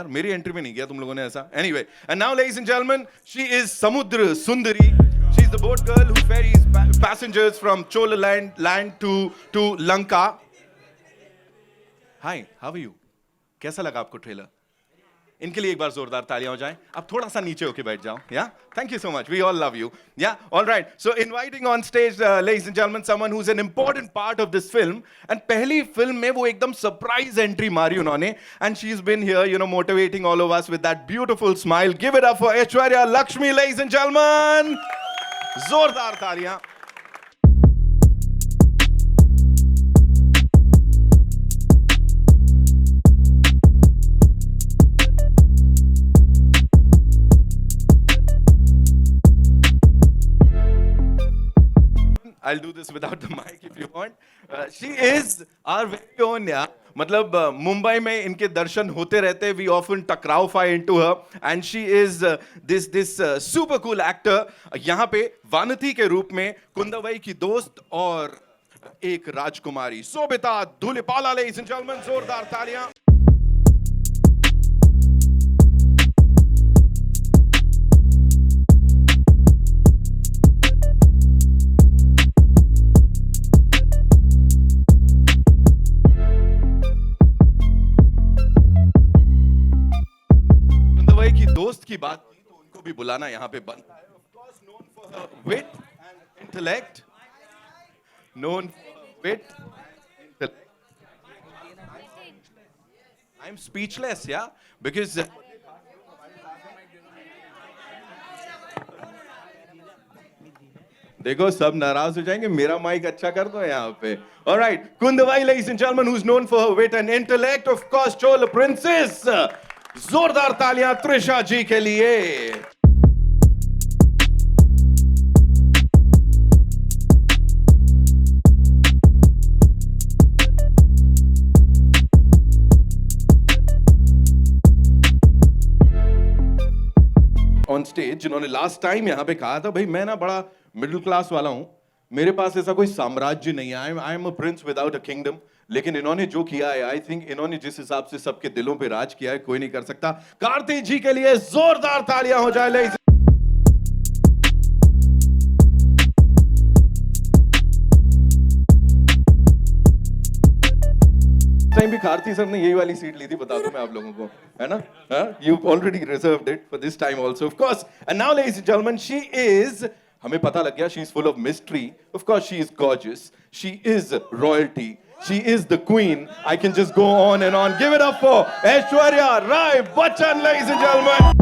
यार, मेरी एंट्री में नहीं किया तुम लोगों ने ऐसा. Anyway, and now ladies and gentlemen, she is Samudra Sundari. She's the boat girl who ferries passengers from Chola land to Lanka. Hi, how are you? कैसा लगा आपको ट्रेलर? इनके लिए एक बार जोरदार तालियां हो जाएं. आप थोड़ा सा नीचे होके बैठ जाओ. Yeah, thank you so much. We all love you. Yeah, all right. So inviting on stage, ladies and gentlemen, someone who's an important part of this film. And पहली फिल्म में वो एकदम सरप्राइज एंट्री मारी उन्होंने. And she's been here, you know, motivating all of us with that beautiful smile. Give it up for Aishwarya Lakshmi, ladies and gentlemen. जोरदार तालियां. I'll do this without the mic if you want. She is our very own, yeah. मतलब मुंबई में इनके दर्शन होते रहते. We often टकराव into her, and she is this super cool actor. यहाँ पे वानथी के रूप में कुंदवाई की दोस्त और एक राजकुमारी Sobita Dhulipala, ladies and gentlemen, जोरदार तालियां. दोस्त की बात की तो उनको भी बुलाना यहाँ पे बनता है. Of course, known for her wit and intellect. Known for her wit and intellect. I'm speechless, yeah, because देखो सब नाराज हो जाएंगे. मेरा माइक अच्छा कर दो यहाँ पे. All right, Kundavai, ladies and gentlemen, who's known for her wit and intellect. Of course, Chola Princess. जोरदार तालियां त्रिशा जी के लिए. ऑन स्टेज जिन्होंने लास्ट टाइम यहां पे कहा था, भाई मैं ना बड़ा मिडिल क्लास वाला हूं, मेरे पास ऐसा कोई साम्राज्य नहीं है, I am a prince without a kingdom. लेकिन इन्होंने जो किया है, आई थिंक इन्होंने जिस हिसाब से सबके दिलों पे राज किया है, कोई नहीं कर सकता. कार्तिक जी के लिए जोरदार तालियां हो जाए. टाइम भी कार्तिक सर ने यही वाली सीट ली थी, बता दूं मैं आप लोगों को, है ना? You already reserved it for this time also, of course. And now ladies and gentleman, she is, हमें पता लग गया, she is full of mystery. Of course she is gorgeous, she is royalty, she is the queen. I can just go on and on. Give it up for Aishwarya Rai Bachchan, ladies and gentlemen.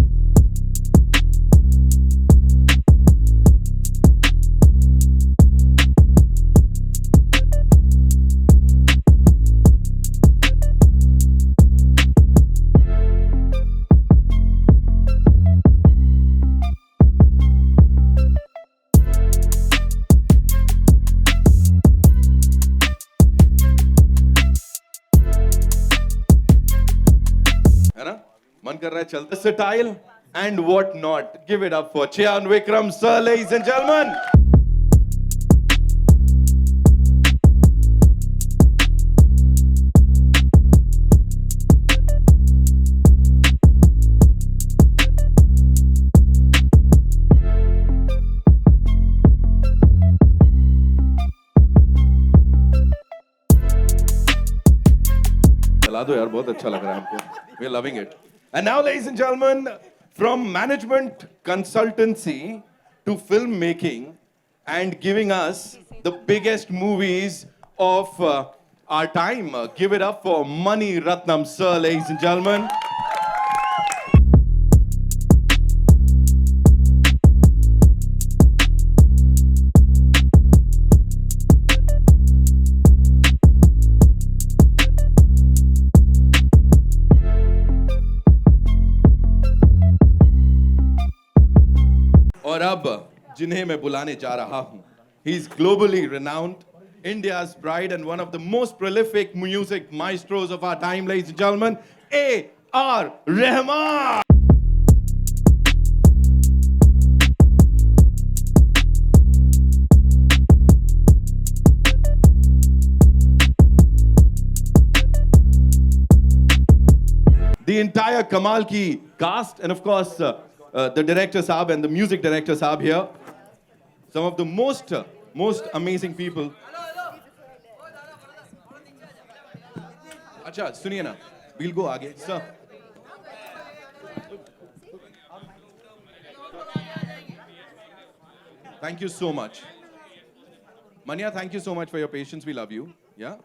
मन कर रहा है चलते style and what not. Give it up for Chiyaan Vikram sir, ladies and gentleman. चला दो यार, बहुत अच्छा लग रहा है हमको. We are loving it. And now, ladies and gentlemen, from management consultancy to filmmaking and giving us the biggest movies of our time, give it up for Mani Ratnam sir, ladies and gentlemen. और अब जिन्हें मैं बुलाने जा रहा हूं, he is globally renowned, India's pride and one of the most prolific music maestros of our time, ladies and gentlemen, A.R. Rahman. the entire Kamal ki cast, and of course, the director Saab and the music director Saab here. Some of the most amazing people. Acha, suniye na. We'll go aage. Sir. Thank you so much. Manya, thank you so much for your patience. We love you. Yeah?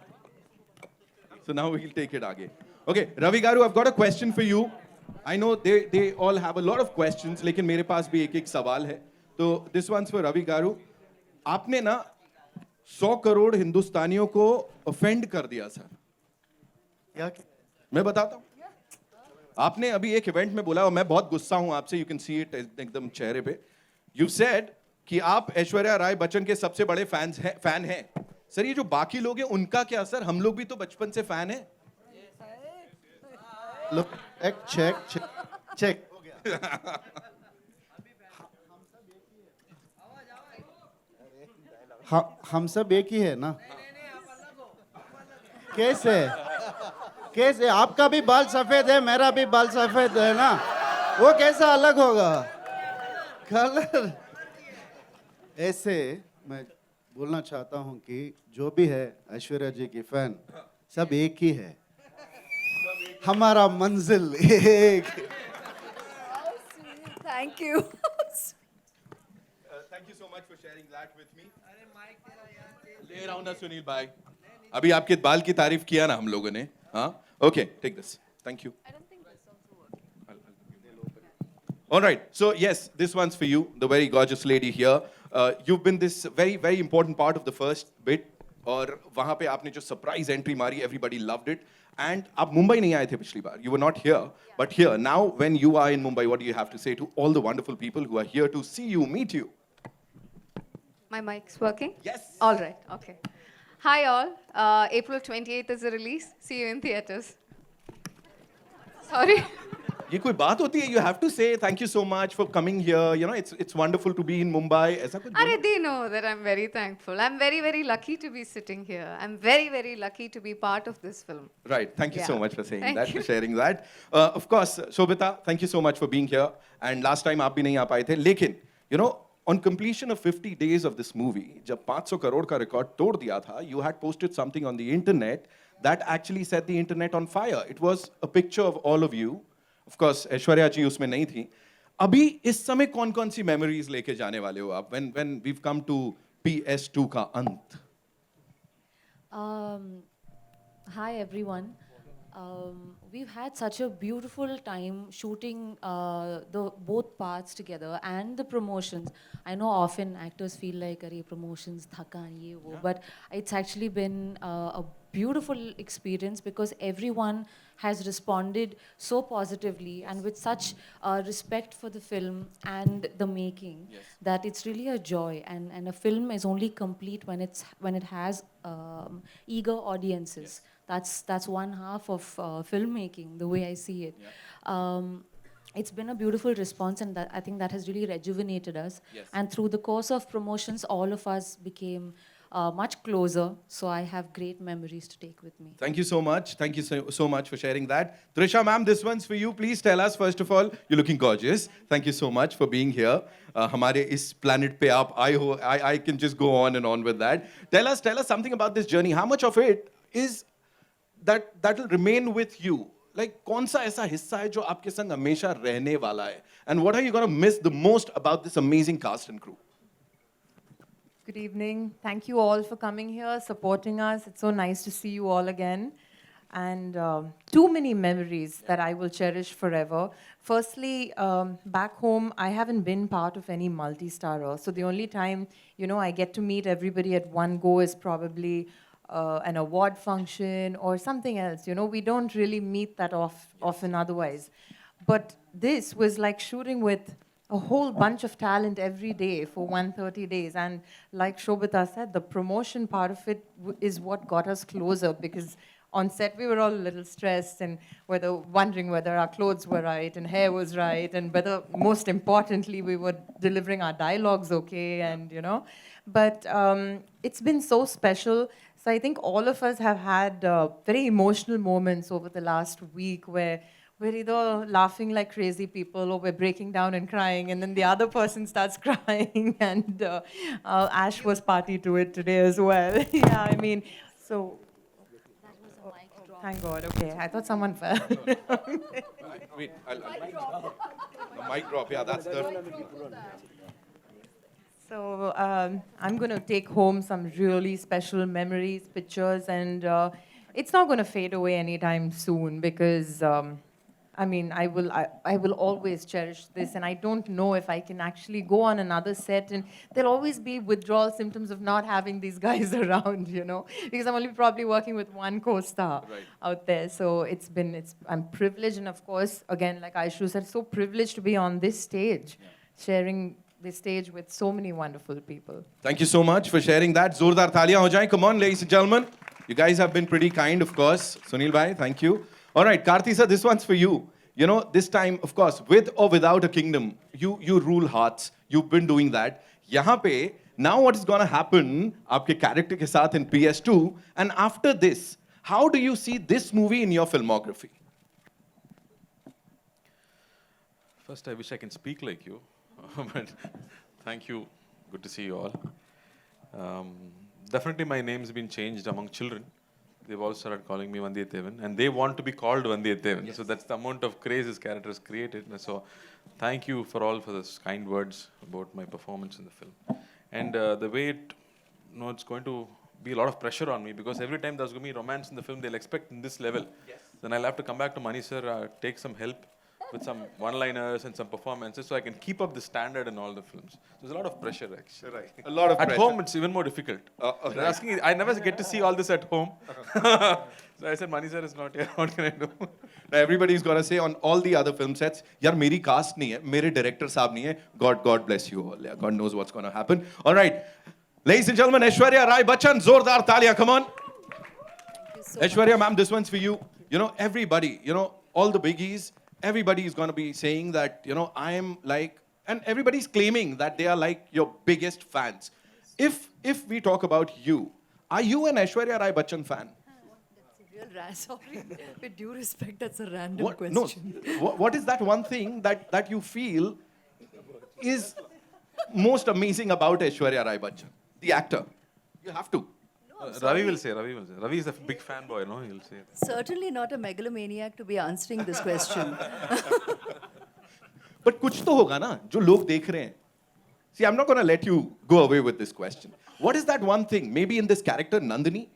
So now we'll take it aage. Okay, Ravi Garu, I've got a question for you. I know they all have a lot of questions, लेकिन मेरे पास भी एक सवाल है. तो this one's for Ravi Garu. आपने ना 100 करोड़ हिंदुस्तानियों को offend कर दिया सर. क्या? मैं बताता हूँ. आपने अभी एक इवेंट में बोला और मैं बहुत गुस्सा हूँ आपसे. You can see it एकदम चेहरे पे. You said कि आप ऐश्वर्या राय बच्चन के सबसे बड़े फैन हैं. सर ये जो बाकी लोग हैं उनका क्या सर? हम लोग भी तो बचपन से फैन हैं. Look, check. हम सब एक ही है ना? कैसे आपका भी बाल सफेद है, मेरा भी बाल सफेद है ना? वो कैसा अलग होगा? कलर ऐसे मैं बोलना चाहता हूँ कि जो भी है ऐश्वर्या जी की फैन सब एक ही है. हमारा मंजिल एक. Thank you. Thank you so much for sharing that with me. ले रहा हूँ ना सुनील भाई. अभी आपके बाल की तारीफ किया ना हम लोगों ने. हाँ? Okay, take this. Thank you. I don't think this also works. All right. So yes, this one's for you, the very gorgeous lady here. You've been this very, very important part of the first bit. और वहाँ पे आपने जो surprise entry मारी, everybody loved it. And आप मुंबई नहीं आए थे पिछली बार. You were not here. But here, now when you are in Mumbai, what do you have to say to all the wonderful people who are here to see you, meet you? My mic's working? Yes. All right, okay. Hi all. April 28th is the release. See you in theaters. Sorry. ये कोई बात होती है? You have to say thank you so much for coming here. You know, it's wonderful to be in Mumbai. ऐसा कुछ Are they know that I'm very thankful. I'm very, very lucky to be sitting here. I'm very, very lucky to be part of this film. Right. Thank you so Yeah. much for saying Thank that, you. for sharing that. Of course, Sobhita, thank you so much for being here. And last time आप भी नहीं आ पाए थे. लेकिन, you know, on completion of 50 days of this movie, जब 500 करोड़ का record तोड़ दिया था, you had posted something on the internet that actually set the internet on fire. It was a picture of all of you. Of course, Aishwarya जी उसमें नहीं थी. अभी इस समय कौन-कौन सी memories लेके जाने वाले हो आप? When we've come to PS2 का अंत. Hi everyone. We've had such a beautiful time shooting the both parts together and the promotions. I know often actors feel like "Arey promotions thakan ye wo," but it's actually been a beautiful experience because everyone has responded so positively and with such respect for the film and the making that it's really a joy. And a film is only complete when it has eager audiences. That's one half of filmmaking, the way I see it. It's been a beautiful response, and I think that has really rejuvenated us. Yes. And through the course of promotions, all of us became much closer. So I have great memories to take with me. Thank you so much. Thank you so much for sharing that. Trisha ma'am, this one's for you. Please tell us, first of all, you're looking gorgeous. Thank you so much for being here. हमारे इस planet पे आप आए हो. I can just go on and on with that. Tell us something about this journey. How much of it is that will remain with you? Like, कौन सा ऐसा हिस्सा है जो आपके संग हमेशा रहने वाला है? And what are you going to miss the most about this amazing cast and crew? Good evening. Thank you all for coming here, supporting us. It's so nice to see you all again. And too many memories that I will cherish forever. Firstly, back home, I haven't been part of any multi-starrer. So the only time, I get to meet everybody at one go is probably an award function or something else. We don't really meet that often otherwise. But this was like shooting with a whole bunch of talent every day for 130 days. And like Sobhita said, the promotion part of it is what got us closer, because on set we were all a little stressed and wondering whether our clothes were right and hair was right and whether, most importantly, we were delivering our dialogues okay, and But it's been so special. So I think all of us have had very emotional moments over the last week where we're either laughing like crazy people or we're breaking down and crying, and then the other person starts crying. And Ash was party to it today as well. Yeah, I mean, so. Thank God. Okay, I thought someone fell. Wait, the mic drop. Yeah, that's the. So I'm going to take home some really special memories, pictures, and it's not going to fade away anytime soon because, I mean, I will always cherish this, and I don't know if I can actually go on another set, and there'll always be withdrawal symptoms of not having these guys around, you know, because I'm only probably working with one co-star out there. So I'm privileged, and of course, again, like Aishu said, so privileged to be on this stage, sharing this stage with so many wonderful people. Thank you so much for sharing that. Zordar taliyan ho jaye. Come on, ladies and gentlemen. You guys have been pretty kind, of course. Sunil bhai, thank you. All right, Karthi sir, this one's for you. You know, this time, of course, with or without a kingdom, you rule hearts. You've been doing that. Yahan pe, now what is going to happen aapke character ke saath in PS2, and after this, how do you see this movie in your filmography? First, I wish I can speak like you. But thank you. Good to see you all. Definitely my name's been changed among children. They've all started calling me Vandiyathevan, and they want to be called Vandiyathevan. Yes. So that's the amount of craze this character has created. And so thank you for those kind words about my performance in the film. And the way it's going to be a lot of pressure on me because every time there's going to be romance in the film, they'll expect in this level. Yes. Then I'll have to come back to Mani sir, take some help with some one-liners and some performances so I can keep up the standard in all the films. So there's a lot of pressure, actually. Right. A lot of at pressure. home, it's even more difficult. They're asking, I never get to see all this at home. So I said, Mani sir is not here. What can I do? Now everybody's got to say on all the other film sets, yaar, meri cast nahi hai, mere director saab nahi hai. God bless you all. Yeah, God knows what's going to happen. All right. Ladies and gentlemen, Aishwarya Rai Bachchan, Zordar Talia, come on. Aishwarya, ma'am, this one's for you. You know, everybody, you know, all the biggies, everybody is going to be saying that, you know, I am like, and everybody's claiming that they are like your biggest fans. If we talk about you, are you an Aishwarya Rai Bachchan fan? That's a real sorry. With due respect, that's a random question. No, what is that one thing that you feel is most amazing about Aishwarya Rai Bachchan, the actor? You have to. Ravi will say. Ravi is a big fanboy, no? He'll say. Certainly not a megalomaniac to be answering this question. But kuch to hoga na, jo log dekh rahe hain. See, I'm not going to let you go away with this question. What is that one thing? Maybe in this character, Nandini?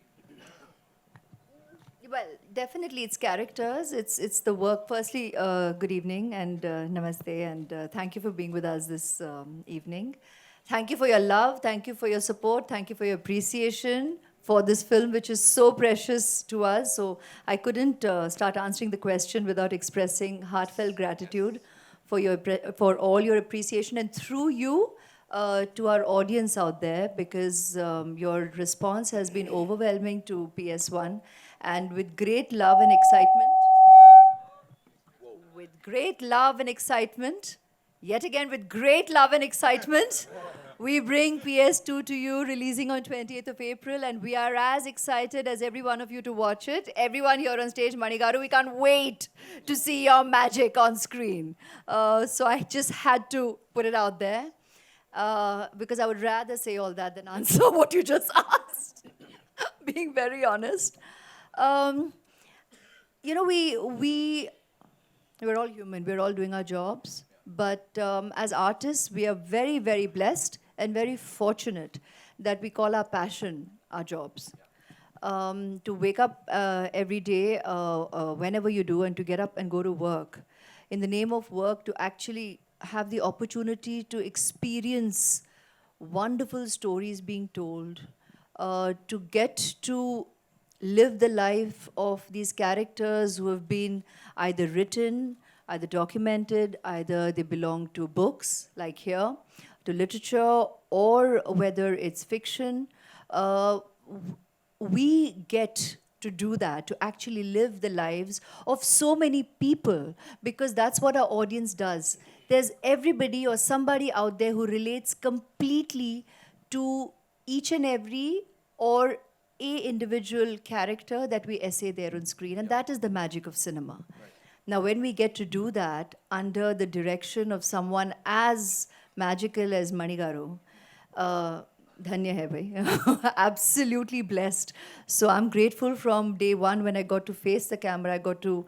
Well, definitely it's characters. It's the work. Firstly, good evening and namaste, and thank you for being with us this evening. Thank you for your love. Thank you for your support. Thank you for your appreciation for this film, which is so precious to us. So I couldn't start answering the question without expressing heartfelt gratitude for all your appreciation, and through you to our audience out there, because your response has been overwhelming to PS1, and with great love and excitement, yet again with great love and excitement, we bring PS2 to you, releasing on 28th of April, and we are as excited as every one of you to watch it. Everyone here on stage, Manigaru, we can't wait to see your magic on screen. So I just had to put it out there, because I would rather say all that than answer what you just asked, being very honest. You know, we're all human. We're all doing our jobs. But as artists, we are very, very blessed and very fortunate that we call our passion our jobs. To wake up every day, whenever you do, and to get up and go to work. In the name of work, to actually have the opportunity to experience wonderful stories being told, to get to live the life of these characters who have been either written, either documented, either they belong to books, like here, to literature, or whether it's fiction. We get to do that, to actually live the lives of so many people, because that's what our audience does. There's everybody or somebody out there who relates completely to each and every or a individual character that we essay there on screen, and that is the magic of cinema. Now, when we get to do that under the direction of someone as magical as Manigaru, dhanya hai bhai. Absolutely blessed. So I'm grateful from day one when I got to face the camera, I got to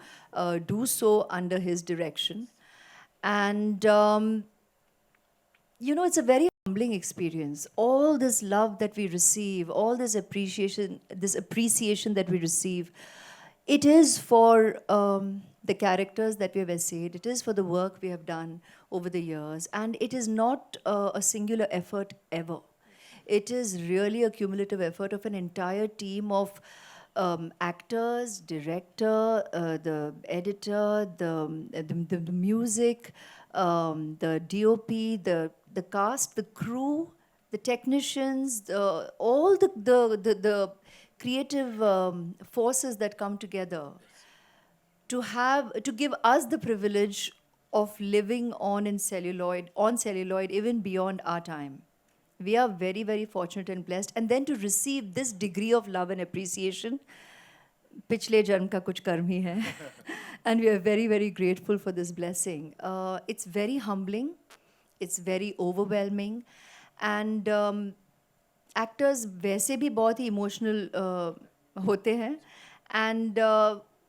do so under his direction. And you know, it's a very humbling experience. All this love that we receive, all this appreciation that we receive, it is for the characters that we have essayed. It is for the work we have done over the years, and it is not a singular effort ever. It is really a cumulative effort of an entire team of actors, director, the editor, the music, the DOP, the cast, the crew, the technicians, all the creative forces that come together to give us the privilege of living on celluloid even beyond our time. We are very, very fortunate and blessed. And then to receive this degree of love and appreciation, पिछले जन्म का कुछ कर्म ही है. And we are very, very grateful for this blessing. It's very humbling. It's very overwhelming. And actors वैसे भी बहुत ही emotional होते हैं. And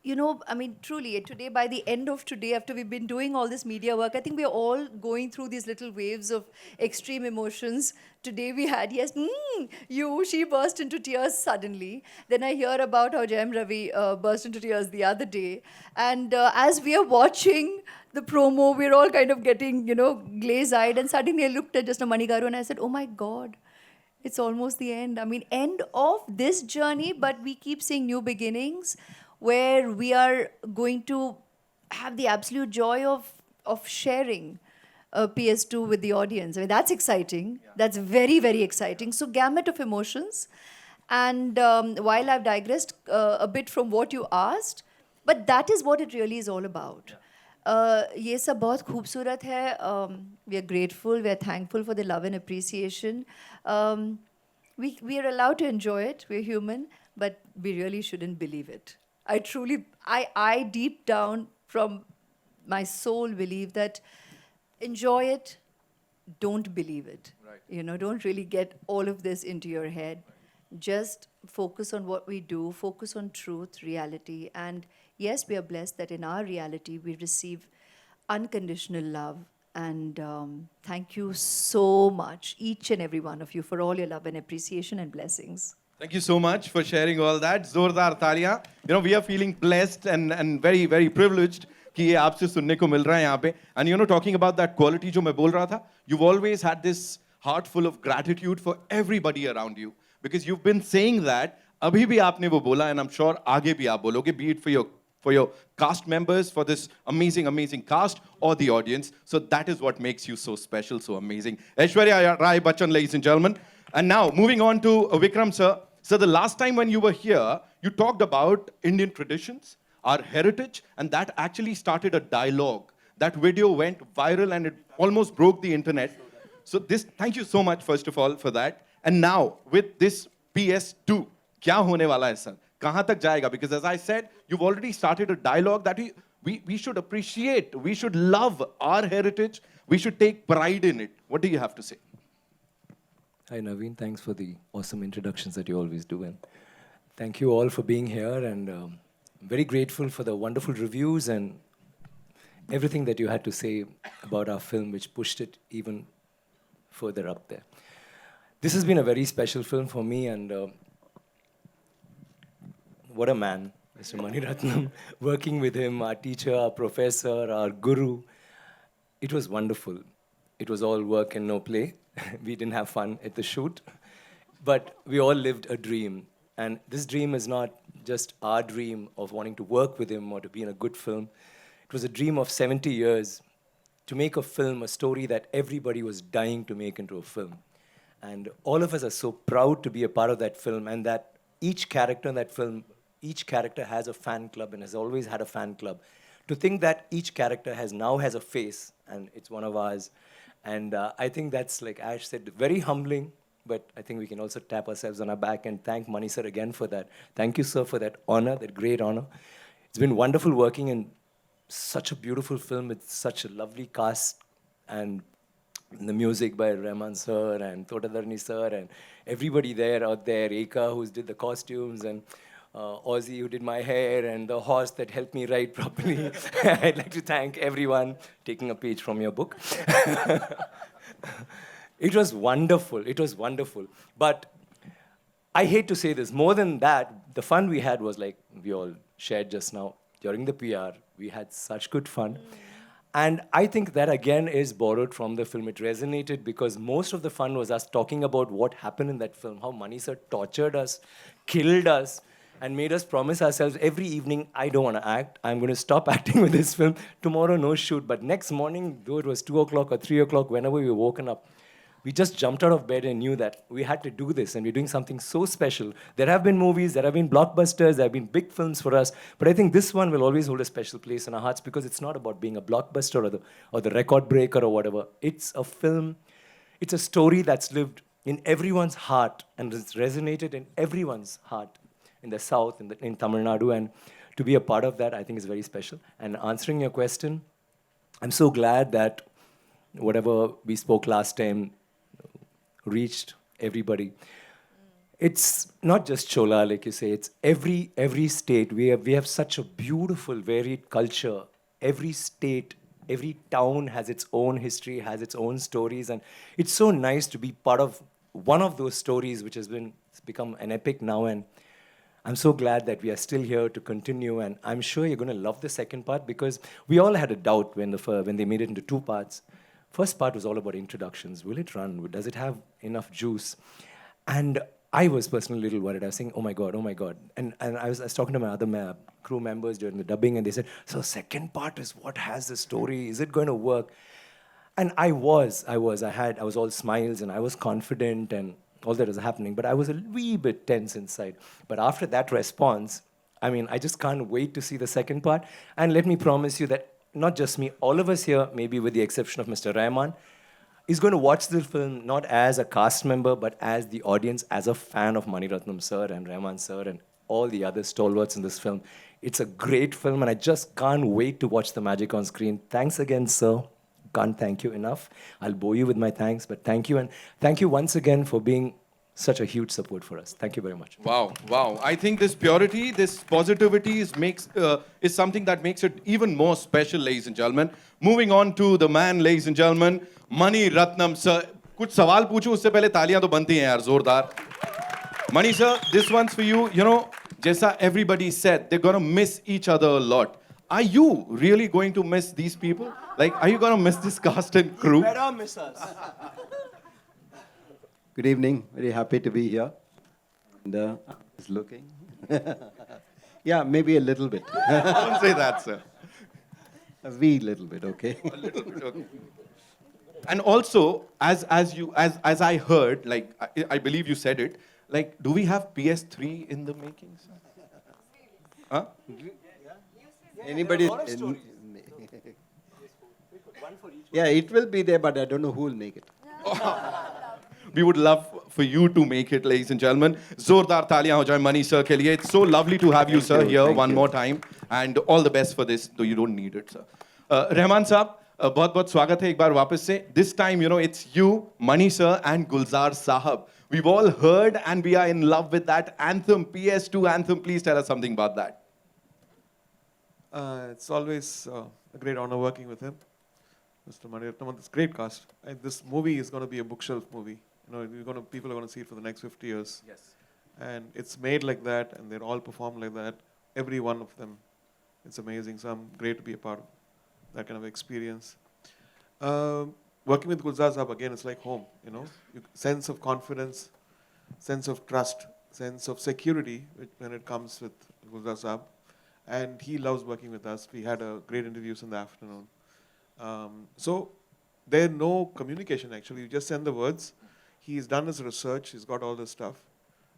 you know, I mean, truly, today, by the end of today, after we've been doing all this media work, I think we're all going through these little waves of extreme emotions. Today we had, yes, she burst into tears suddenly. Then I hear about how Jayam Ravi burst into tears the other day. And as we are watching the promo, we're all kind of getting, you know, glaze-eyed. And suddenly I looked at just Manigaru and I said, oh my God, it's almost the end. I mean, end of this journey, but we keep seeing new beginnings, where we are going to have the absolute joy of sharing PS2 with the audience. I mean, that's exciting. Yeah. That's very, very exciting. So, gamut of emotions. And while I've digressed a bit from what you asked, but that is what it really is all about. ये सब बहुत खूबसूरत है. We are grateful, we are thankful for the love and appreciation. We are allowed to enjoy it, we're human, but we really shouldn't believe it. I deep down from my soul believe that enjoy it, don't believe it. Right. You know, don't really get all of this into your head. Just focus on what we do, focus on truth, reality. And yes, we are blessed that in our reality we receive unconditional love. And thank you so much, each and every one of you, for all your love and appreciation and blessings. Thank you so much for sharing all that. Zordar Talia. You know, we are feeling blessed and very, very privileged कि ये आपसे सुनने को मिल रहा है यहाँ पे. And you know, talking about that quality जो मैं बोल रहा था, you've always had this heart full of gratitude for everybody around you. Because you've been saying that, अभी भी आपने वो बोला, and I'm sure आगे भी आप बोलोगे, be it for your cast members, for this amazing, amazing cast, or the audience. So that is what makes you so special, so amazing. Aishwarya Rai Bachchan, ladies and gentlemen. And now, moving on to Vikram, sir. So the last time when you were here, you talked about Indian traditions, our heritage, and that actually started a dialogue. That video went viral and it almost broke the internet. So thank you so much, first of all, for that. And now, with this PS2, क्या होने वाला है, sir? कहाँ तक जाएगा? Because as I said, you've already started a dialogue that we should appreciate, we should love our heritage, we should take pride in it. What do you have to say? Hi Naveen, thanks for the awesome introductions that you always do, and thank you all for being here, and I'm very grateful for the wonderful reviews and everything that you had to say about our film, which pushed it even further up there. This has been a very special film for me, and what a man, Mr. Mani Ratnam. Working with him, our teacher, our professor, our guru, it was wonderful. It was all work and no play. We didn't have fun at the shoot, but we all lived a dream. And this dream is not just our dream of wanting to work with him or to be in a good film. It was a dream of 70 years to make a film, a story that everybody was dying to make into a film. And all of us are so proud to be a part of that film, and that each character in that film, each character has a fan club and has always had a fan club. To think that each character now has a face, and it's one of ours. And I think that's, like Ash said, very humbling, but I think we can also tap ourselves on our back and thank Mani sir again for that. Thank you, sir, for that honor, that great honor. It's been wonderful working in such a beautiful film with such a lovely cast, and the music by Rahman sir and Totadarni sir and everybody there out there, Eka who did the costumes, and Ozzy who did my hair, and the horse that helped me write properly. I'd like to thank everyone, taking a page from your book. It was wonderful. It was wonderful. But I hate to say this, more than that, the fun we had was like we all shared just now during the PR. We had such good fun. And I think that again is borrowed from the film. It resonated because most of the fun was us talking about what happened in that film, how Mani sir tortured us, killed us, and made us promise ourselves every evening, I don't want to act. I'm going to stop acting with this film. Tomorrow, no shoot. But next morning, though it was 2 o'clock or 3 o'clock, whenever we were woken up, we just jumped out of bed and knew that we had to do this, and we're doing something so special. There have been movies, there have been blockbusters, there have been big films for us, but I think this one will always hold a special place in our hearts because it's not about being a blockbuster or the record breaker or whatever. It's a film, it's a story that's lived in everyone's heart and it's resonated in everyone's heart in the South, in Tamil Nadu, and to be a part of that, I think is very special. And answering your question, I'm so glad that whatever we spoke last time reached everybody. It's not just Chola, like you say, it's every state. We have such a beautiful, varied culture. Every state, every town has its own history, has its own stories, and it's so nice to be part of one of those stories which has become an epic now, and I'm so glad that we are still here to continue, and I'm sure you're going to love the second part because we all had a doubt when they made it into 2 parts. First part was all about introductions. Will it run? Does it have enough juice? And I was personally a little worried. I was saying, oh my God. And I was talking to my other crew members during the dubbing, and they said, so second part is what has the story? Is it going to work? And I was all smiles, and I was confident, and all that was happening. But I was a wee bit tense inside. But after that response, I mean, I just can't wait to see the second part. And let me promise you that not just me, all of us here, maybe with the exception of Mr. Rahman, is going to watch the film not as a cast member, but as the audience, as a fan of Mani Ratnam sir and Rahman sir and all the other stalwarts in this film. It's a great film, and I just can't wait to watch the magic on screen. Thanks again, sir. Can't thank you enough. I'll bore you with my thanks, but thank you, and thank you once again for being such a huge support for us. Thank you very much. Wow. I think this purity, this positivity is something that makes it even more special, ladies and gentlemen. Moving on to the man, ladies and gentlemen, Mani Ratnam sir. कुछ सवाल पूछूं उससे पहले तालियां तो बनती हैं यार जोरदार. Mani sir, this one's for you. You know, जैसा everybody said, they're gonna miss each other a lot. Are you really going to miss these people? Like, are you gonna miss this cast and crew? Better miss us. Good evening. Very happy to be here. And is looking. Yeah, maybe a little bit. Don't say that, sir. A wee little bit, okay. A little bit, okay. And also, as I heard, like I believe you said it, like, do we have PS3 in the making, sir? Huh? Anybody? Yeah, it will be there, but I don't know who will make it. We would love for you to make it, ladies and gentlemen. Zordar taliyan ho jaye Mani sir ke liye. It's so lovely to have you, sir, here one more time. And all the best for this, though you don't need it, sir. Rahman saab, बहुत-बहुत स्वागत है एक बार वापस से. This time, you know, it's you, Mani sir, and Gulzar sahab. We've all heard and we are in love with that anthem, PS2 anthem. Please tell us something about that. It's always a great honor working with him, Mr. Mani Ratnam. This great cast. And this movie is going to be a bookshelf movie. You know, people are going to see it for the next 50 years. Yes. And it's made like that, and they're all performed like that. Every one of them. It's amazing. So I'm great to be a part of that kind of experience. Working with Gulzar Saab, again, it's like home, you know. Sense of confidence, sense of trust, sense of security when it comes with Gulzar Saab. And he loves working with us. We had a great interviews in the afternoon. So there's no communication, actually. You just send the words. He's done his research. He's got all this stuff.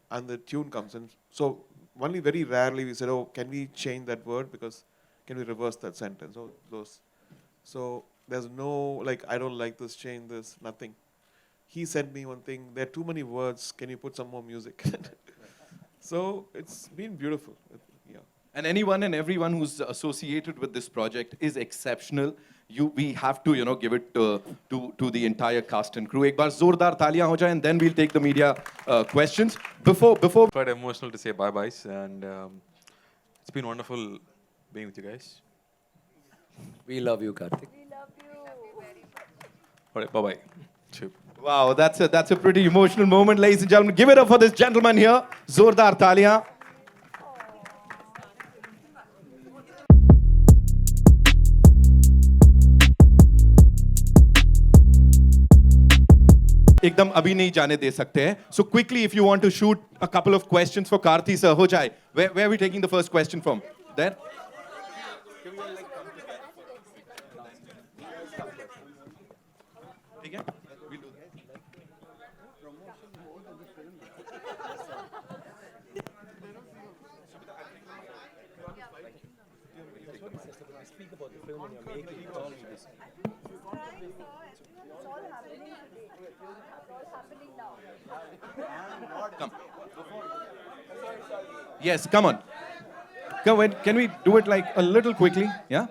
And the tune comes in. So only very rarely we said, oh, can we change that word? Because can we reverse that sentence? Oh, those. So there's no, like, I don't like this, change this, nothing. He sent me one thing, there are too many words, can you put some more music? So it's been beautiful. Yeah. And anyone and everyone who's associated with this project is exceptional. We have to, give it to the entire cast and crew. एक बार जोरदार तालियां हो जाएं, and then we'll take the media questions. Before. Quite emotional to say bye-byes, and it's been wonderful being with you guys. We love you, Karthik. All right, bye-bye. Chip. Wow, that's a pretty emotional moment, ladies and gentlemen. Give it up for this gentleman here. Zordar taaliyan. एकदम अभी नहीं जाने दे सकते हैं. So quickly, if you want to shoot a couple of questions for Karthi sir, हो जाए. Where are we taking the first question from? There? ठीक है? Come. Yes, come on. Come on. Can we do it like a little quickly? Yeah?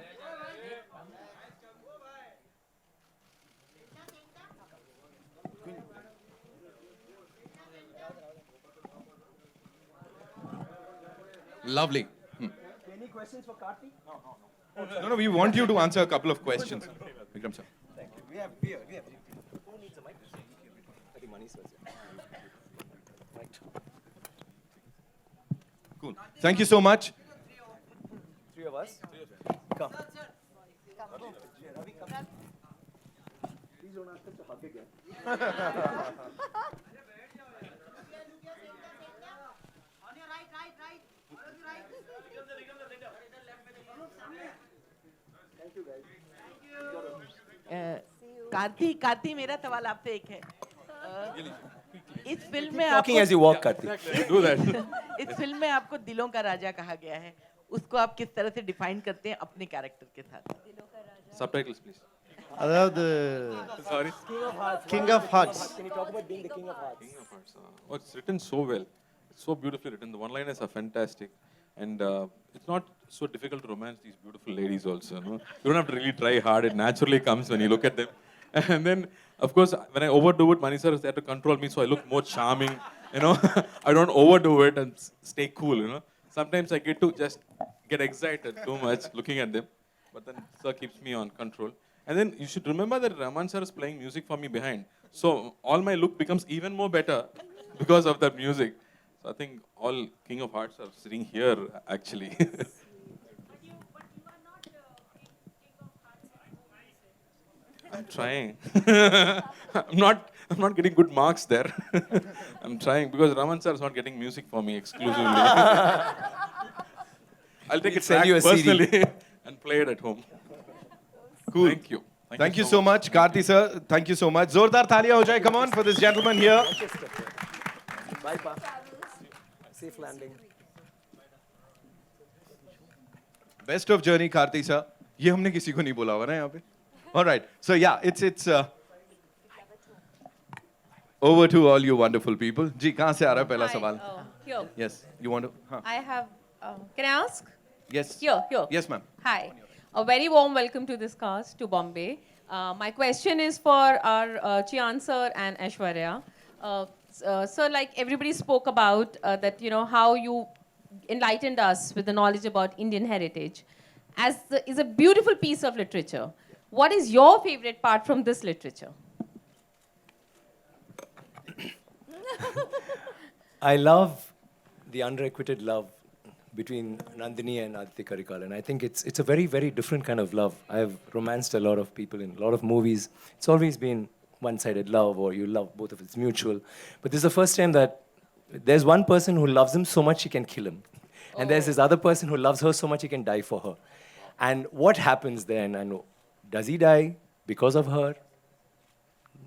Lovely. Any questions for Karthik? No, we want you to answer a couple of questions. Vikram sir. Thank you. We have. Who needs a mic? I think Mani sir's here. Right. Cool. Thank you so much. Three of us. Come. Ravi, come. Please don't ask us to hug again. Karti मेरा सवाल आपसे एक है इस film में Talking as you walk, Karthik. Do that. इस film में आपको दिलों का राजा कहा गया है उसको आप किस तरह से डिफाइन करते हैं अपने कैरेक्टर के साथ Subtitles, please. அதாவது Sorry. King of Hearts. Can you talk about being the king of hearts? King of Hearts. Oh, it's written so well. It's so beautifully written. The one-liners are fantastic. And it's not so difficult to romance these beautiful ladies also. No? You don't have to really try hard. It naturally comes when you look at them. And then, of course, when I overdo it, Mani sir is there to control me, so I look more charming. I don't overdo it and stay cool. Sometimes I get to just get excited too much looking at them. But then sir keeps me on control. And then you should remember that Raman sir is playing music for me behind. So all my look becomes even more better because of that music. So I think all King of Hearts are sitting here actually. I'm trying. I'm not getting good marks there. I'm trying because Raman sir is not getting music for me exclusively. I'll take it send you a CD. personally and play it at home. Cool. Thank you. Thank you so much, Karthi sir. Thank you so much. Zordar taaliyan ho jaye. Come on for this gentleman here. Bye, Pa. Safe landing. Best of journey, Karthi sir. ये हमने किसी को नहीं बोला हुआ ना यहाँ पे. All right. So yeah, it's over to all you wonderful people. जी कहाँ से आ रहा है पहला सवाल? Here. Yes. You want to? Huh. I have. Can I ask? Yes. Here. Yes, ma'am. Hi. A very warm welcome to this cast to Bombay. My question is for our Chian sir and Aishwarya. Sir, like everybody spoke about that, how you enlightened us with the knowledge about Indian heritage. Is a beautiful piece of literature. What is your favorite part from this literature? I love the unrequited love between Nandini and Aditya Karikal, and I think it's a very, very different kind of love. I've romanced a lot of people in a lot of movies. It's always been one-sided love, or you love both of it. It's mutual. But this is the first time that there's one person who loves him so much he can kill him. And there's this other person who loves her so much he can die for her. And what happens then? I know. Does he die because of her?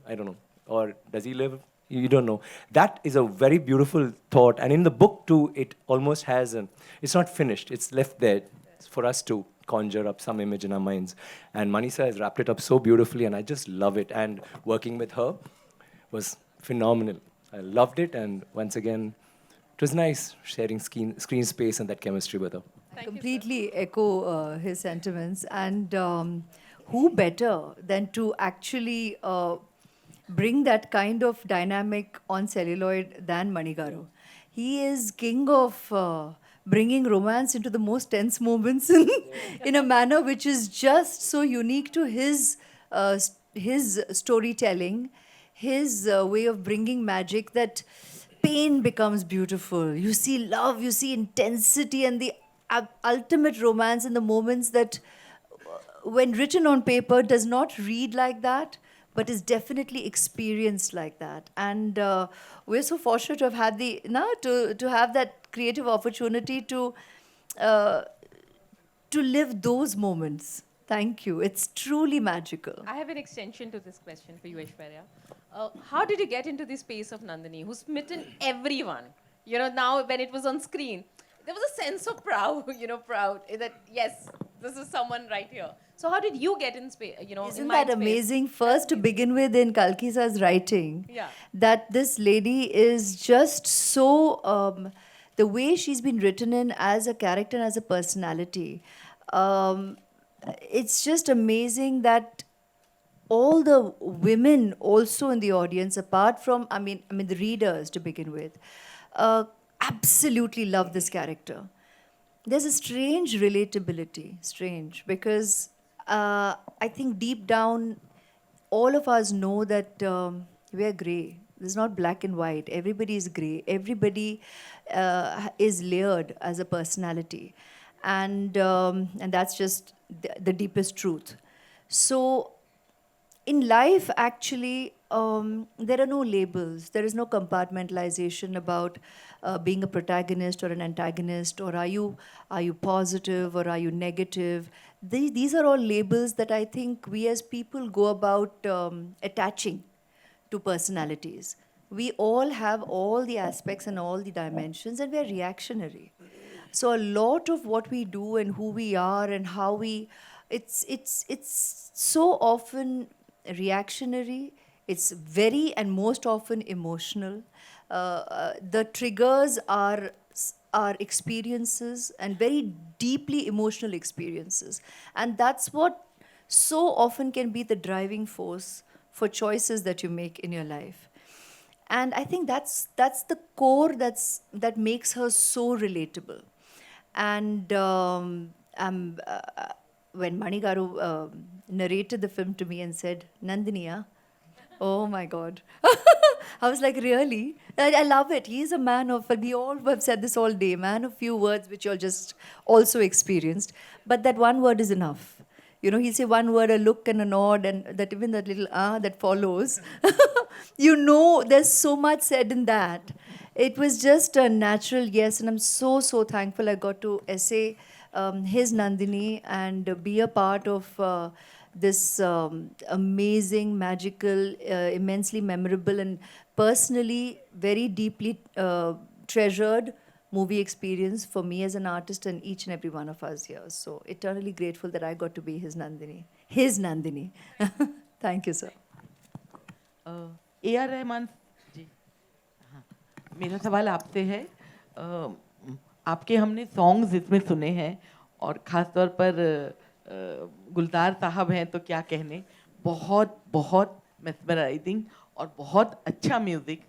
I don't know. Or does he live? You don't know. That is a very beautiful thought. And in the book too, it almost has it's not finished. It's left there. It's for us to conjure up some image in our minds. And Manisa has wrapped it up so beautifully, and I just love it. And working with her was phenomenal. I loved it, and once again, it was nice sharing screen space and that chemistry with her. Completely echo his sentiments. And who better than to actually bring that kind of dynamic on celluloid than Manigaru? He is king of bringing romance into the most tense moments in a manner which is just so unique to his storytelling, his way of bringing magic, that pain becomes beautiful. You see love, you see intensity, and the ultimate romance in the moments that, when written on paper, does not read like that, but is definitely experienced like that. And we're so fortunate to have had to have that creative opportunity uh, to live those moments. Thank you. It's truly magical. I have an extension to this question for you, Aishwarya. How did you get into the space of Nandini, who's smitten everyone? You know, now when it was on screen, there was a sense of proud, proud that yes, this is someone right here. So how did you get in space? Isn't in that mind space? amazing? First, to begin with, in Kalkisa's writing, Yeah. that this lady is just so, the way she's been written in as a character and as a personality, um, it's just amazing that all the women also in the audience, apart from, the readers to begin with, absolutely love this character. There's a strange relatability, because I think deep down, all of us know that we're gray. There's not black and white. Everybody is gray. Everybody is layered as a personality, and that's just the deepest truth. So in life, actually, there are no labels. There is no compartmentalization about being a protagonist or an antagonist, or are you positive or are you negative. These are all labels that I think we as people go about attaching to personalities. We all have all the aspects and all the dimensions, and we're reactionary. So a lot of what we do and who we are and how it's so often reactionary. It's very and most often emotional. The triggers are experiences, and very deeply emotional experiences, and that's what so often can be the driving force for choices that you make in your life. And I think that's the core that makes her so relatable. And when Manigaru narrated the film to me and said, Nandiniya, oh my God. I was like, really? I love it. He's a man of, we all have said this all day, man of few words, which you all just also experienced. But that one word is enough. He'll say one word, a look and a nod, and that even that little that follows. There's so much said in that. It was just a natural yes, and I'm so, so thankful I got to essay his Nandini and be a part of this amazing, magical, immensely memorable, and personally very deeply treasured movie experience for me as an artist and each and every one of us here. So eternally grateful that I got to be his Nandini. His Nandini. Thank you, sir. A.R. Rahman जी, हाँ, मेरा सवाल आपसे है। आपके हमने songs इसमें सुने हैं, और ख़ास तौर पर गुलजार साहब हैं तो क्या कहने, बहुत बहुत मेस्मराइजिंग और बहुत अच्छा म्यूज़िक।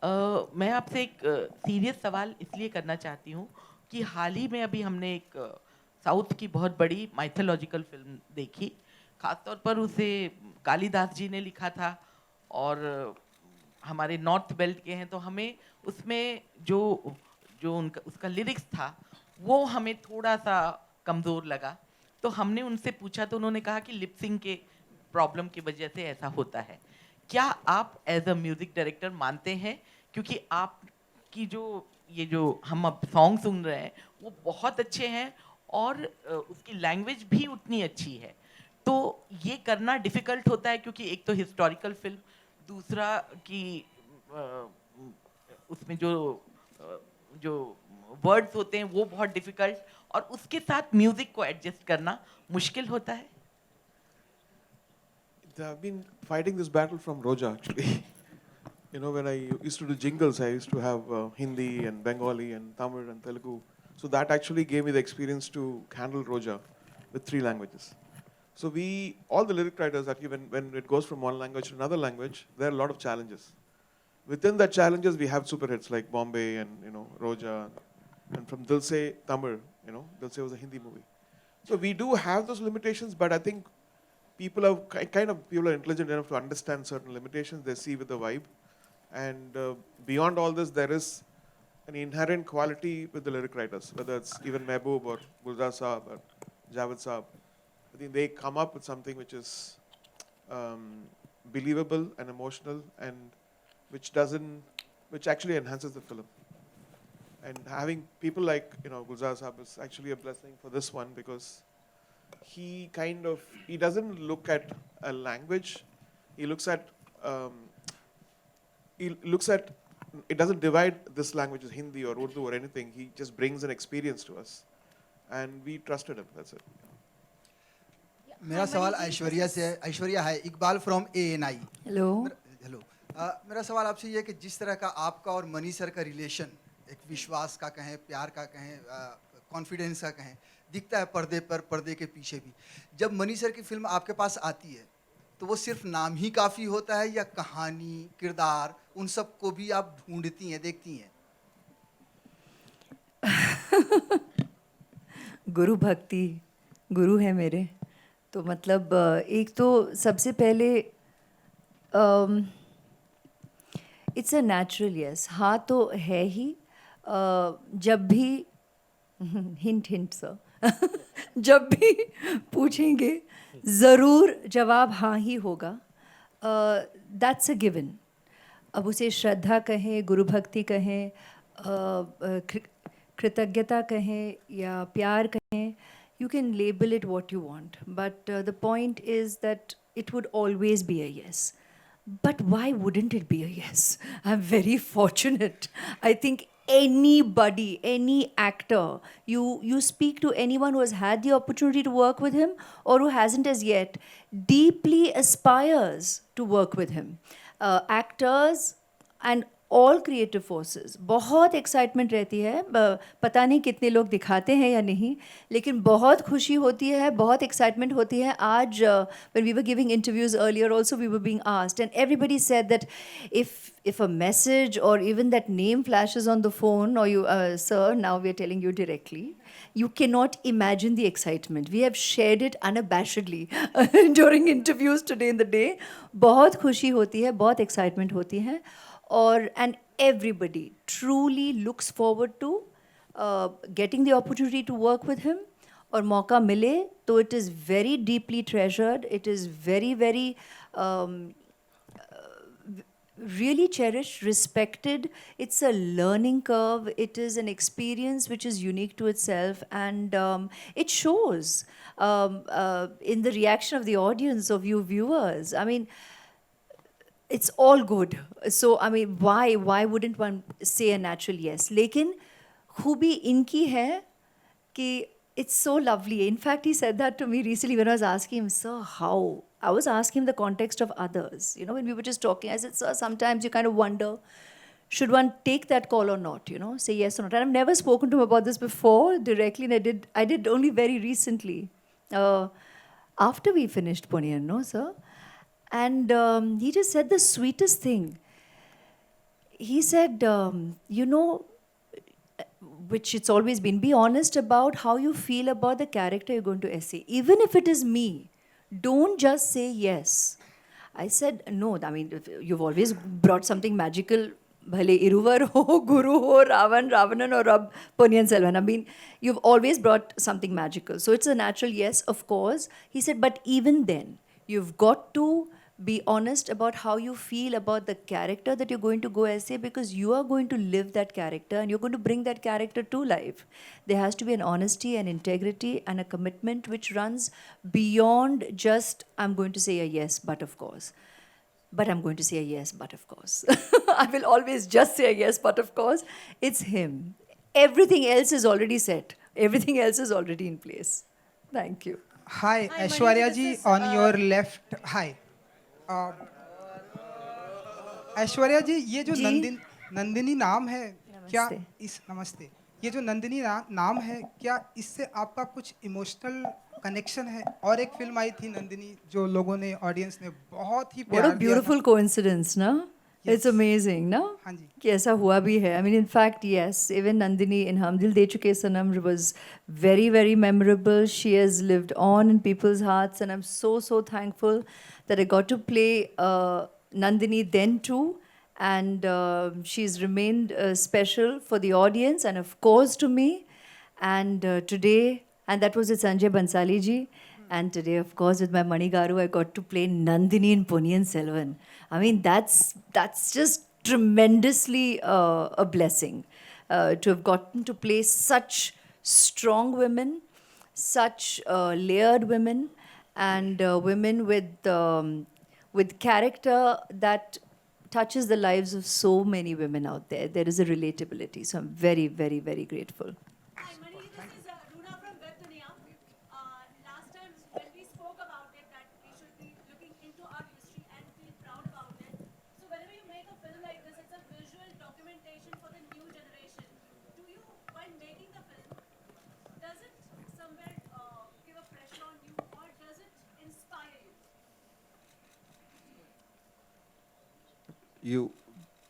मैं आपसे एक सीरियस सवाल इसलिए करना चाहती हूँ कि हाल ही में अभी हमने एक साउथ की बहुत बड़ी माइथोलॉजिकल फिल्म देखी। ख़ास तौर पर उसे कालिदास जी ने लिखा था, और हमारे नॉर्थ बेल्ट के हैं, तो हमें उसमें जो उसका लिरिक्स था वो हमें थोड़ा सा कमज़ोर लगा। तो हमने उनसे पूछा तो उन्होंने कहा कि लिपसिंग के प्रॉब्लम की वजह से ऐसा होता है। क्या आप एज अ म्यूज़िक डायरेक्टर मानते हैं, क्योंकि आपकी जो हम अब सॉन्ग सुन रहे हैं वो बहुत अच्छे हैं और उसकी लैंग्वेज भी उतनी अच्छी है, तो ये करना डिफ़िकल्ट होता है क्योंकि एक तो हिस्टोरिकल फिल्म, दूसरा कि उसमें जो वर्ड्स होते हैं वो बहुत डिफ़िकल्ट, और उसके साथ म्यूज़िक को एडजस्ट करना मुश्किल होता है? I've been fighting this battle from Roja, actually. When I used to do jingles, I used to have Hindi and Bengali and Tamil and Telugu. So that actually gave me the experience to handle Roja with 3 languages. So all the lyric writers, actually, when it goes from one language to another language, there are a lot of challenges. Within that challenges, we have super hits like Bombay and Roja, and from Dil Se Tamil, Dil Se was a Hindi movie. So we do have those limitations, but I think people are intelligent enough to understand certain limitations. They see with the vibe, and beyond all this, there is an inherent quality with the lyric writers, whether it's even Mehboob or Gulzar Saab or Javed Saab. I think they come up with something which is believable and emotional, and which actually enhances the film. And having people like Gulzar Saab is actually a blessing for this one, because he doesn't look at a language. He looks at it doesn't divide this language as Hindi or Urdu or anything. He just brings an experience to us, and we trusted him. That's it. मेरा सवाल ऐश्वर्या से है। ऐश्वर्या है Iqbal from ANI। Hello. Hello. मेरा सवाल आपसे ये है कि जिस तरह का आपका और मनी सर का रिलेशन, एक विश्वास का कहें, प्यार का कहें, कॉन्फिडेंस का कहें, दिखता है पर्दे पर, पर्दे के पीछे भी। जब मनी सर की फिल्म आपके पास आती है तो वो सिर्फ नाम ही काफ़ी होता है, या कहानी, किरदार, उन सब को भी आप ढूंढती हैं, देखती हैं? गुरु भक्ति, गुरु है मेरे। तो मतलब एक तो सबसे पहले इट्स अ नेचुरल यस। हाँ तो है ही। जब भी हिंट हिंट सर जब भी पूछेंगे ज़रूर जवाब हाँ ही होगा। That's a given. अब उसे श्रद्धा कहें, गुरु भक्ति कहें, कृतज्ञता कहें या प्यार कहें, you can label it what you want, but the point is that it would always be a yes. But why wouldn't it be a yes? I'm very fortunate. I think anybody, any actor, you speak to anyone who has had the opportunity to work with him or who hasn't as yet, deeply aspires to work with him. Actors and all creative forces, बहुत excitement रहती है। पता नहीं कितने लोग दिखाते हैं या नहीं, लेकिन बहुत खुशी होती है, बहुत excitement होती है। आज when we were giving interviews earlier also we were being asked, and everybody said that if a message or even that name flashes on the phone, or you sir, now we are telling you directly, you cannot imagine the excitement. We have shared it unabashedly during interviews today in the day. बहुत खुशी होती है, बहुत excitement होती है, and everybody truly looks forward to getting the opportunity to work with him. और मौका मिले तो it is very deeply treasured. It is very, very really cherished, respected. It's a learning curve. It is an experience which is unique to itself, and it shows in the reaction of the audience, of you viewers. I mean, it's all good. So, I mean, why wouldn't one say a natural yes? लेकिन खूबी इनकी है कि it's so lovely. In fact, he said that to me recently when I was asking him, sir, how? I was asking him the context of others. You know, when we were just talking, I said, sir, sometimes you kind of wonder, should one take that call or not? You know, say yes or not. And I've never spoken to him about this before directly, and I did only very recently, after we finished Ponniyin, no, sir? And he just said the sweetest thing. He said, you know, which it's always been, be honest about how you feel about the character you're going to essay. Even if it is me, don't just say yes. I said, no, I mean, you've always brought something magical. Bhale Iruvar ho, Guru ho, Ravanan or Rab Ponniyin Selvan. I mean, you've always brought something magical. So it's a natural yes, of course. He said, but even then, you've got to be honest about how you feel about the character that you're going to go essay, because you are going to live that character and you're going to bring that character to life. There has to be an honesty and integrity and a commitment which runs beyond just, I'm going to say a yes, but of course. But I'm going to say a yes, but of course. I will always just say a yes, but of course. It's him. Everything else is already set. Everything else is already in place. Thank you. Hi, Aishwarya ji, on your left. Hi. Aishwarya जी, ये जो नंदिनी नाम है, क्या इस नमस्ते, ये जो नंदिनी नाम है, क्या इससे आपका कुछ इमोशनल कनेक्शन है? और एक फिल्म आई थी नंदिनी जो लोगों ने, ऑडियंस ने बहुत ही What प्यार a दिया था। beautiful coincidence, no? It's amazing, no? हाँ जी। कि ऐसा हुआ भी है. I mean, in fact, yes, even Nandini in Hum Dil De Chuke Sanam was very, very memorable. She has lived on in people's hearts, and I'm so, so thankful that I got to play Nandini then too. And she's remained special for the audience and, of course, to me. And today, and that was with Sanjay Bansali ji. And today, of course, with my Manigaru, I got to play Nandini in Ponniyin Selvan. I mean, that's just tremendously a blessing to have gotten to play such strong women, such layered women, and women with character that touches the lives of so many women out there. There is a relatability. So I'm very, very, very grateful. Hi, Mani, this is Runa from Web Dunia. Last time when we spoke about it, that we should be looking into our history and feel proud about it. So whenever you make a film like this, it's a visual documentation for the new generation. Do you, while making the film, does it somewhere give a pressure on you, or does it inspire you?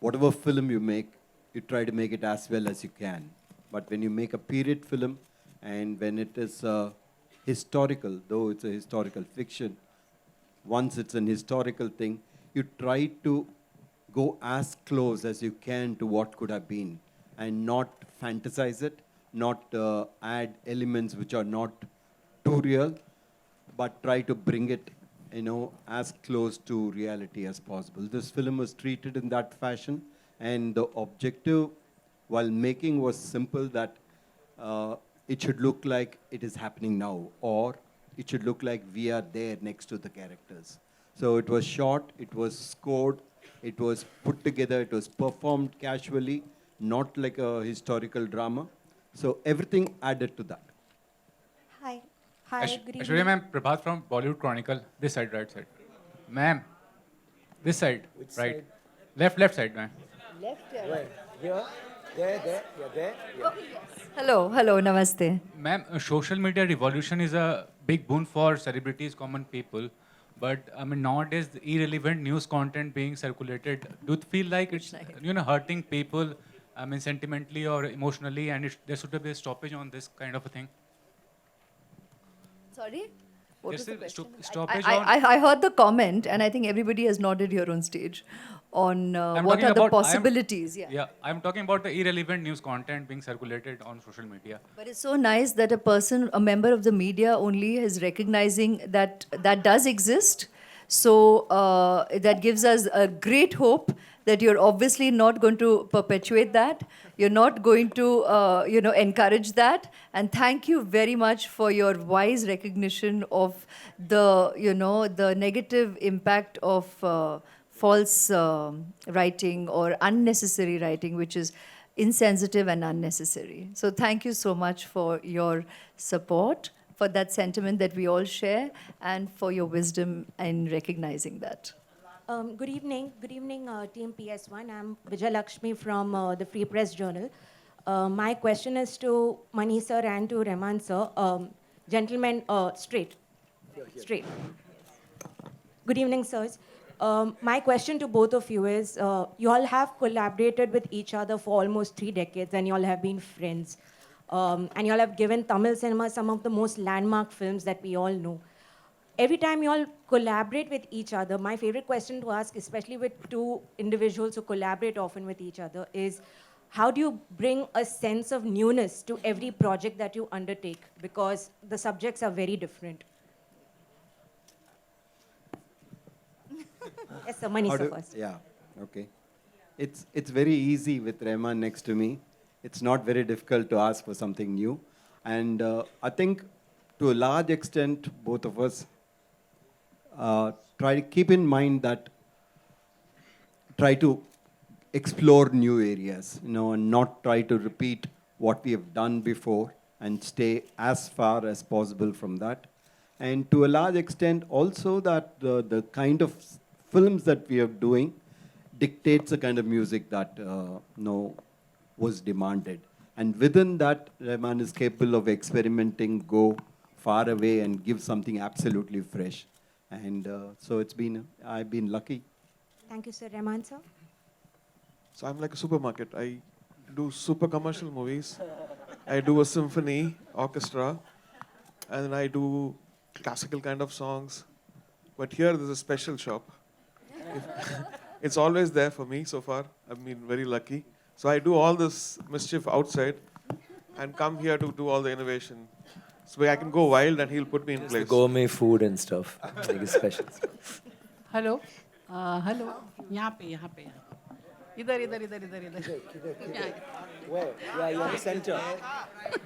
Whatever film you make, you try to make it as well as you can. But when you make a period film, and when it is historical, though it's a historical fiction, once it's an historical thing, you try to go as close as you can to what could have been, and not fantasize it, not add elements which are not too real, but try to bring it, as close to reality as possible. This film was treated in that fashion, and the objective while making was simple, that it should look like it is happening now, or it should look like we are there next to the characters. So it was shot, it was scored, it was put together, it was performed casually, not like a historical drama. So everything added to that. Hi. Hi, good Aishwarya evening. ma'am, Prabhat from Bollywood Chronicle. This side, right side. Ma'am, this side, Which right. side? Left side, ma'am. Left, yeah. Where? Here? There, you're there. Hello, namaste. Ma'am, social media revolution is a big boon for celebrities, common people. But I mean, nowadays, the irrelevant news content being circulated, do you feel like it's hurting people, I mean, sentimentally or emotionally, and there should be a stoppage on this kind of a thing? Sorry? What was the There's question? stoppage I heard the comment, and I think everybody has nodded here on stage on I'm what talking are the about- possibilities. Yeah, I'm talking about the irrelevant news content being circulated on social media. But it's so nice that a member of the media only is recognizing that that does exist. So that gives us a great hope that you're obviously not going to perpetuate that. You're not going to, encourage that. And thank you very much for your wise recognition of the negative impact of false writing or unnecessary writing, which is insensitive and unnecessary. So thank you so much for your support, for that sentiment that we all share, and for your wisdom in recognizing that. Good evening, Team PS1. I'm Vijay Lakshmi from the Free Press Journal. My question is to Mani sir and to Rahman sir. Gentlemen, straight. Good evening, sirs. My question to both of you is, you all have collaborated with each other for almost 3 decades, and you all have been friends. And you all have given Tamil cinema some of the most landmark films that we all know. Every time you all collaborate with each other, my favorite question to ask, especially with two individuals who collaborate often with each other, is how do you bring a sense of newness to every project that you undertake? Because the subjects are very different. Yes, sir, Mani sir first. Yeah, okay. It's very easy with Rahman next to me. It's not very difficult to ask for something new. And I think to a large extent, both of us try to keep in mind that, try to explore new areas, and not try to repeat what we have done before, and stay as far as possible from that. And to a large extent also that the kind of films that we are doing dictates the kind of music that was demanded. And within that, Rahman is capable of experimenting, go far away and give something absolutely fresh. And so I've been lucky. Thank you, sir. Rahman, sir. So I'm like a supermarket. I do super commercial movies. I do a symphony, orchestra, and then I do classical kind of songs. But here there's a special shop. It's always there for me so far. I've been very lucky. So I do all this mischief outside and come here to do all the innovation. So I can go wild and he'll put me in Just place. the gourmet food and stuff, like his specials. Hello hello यहाँ पे इधर इधर इधर इधर इधर Where? Yeah, you're in the center.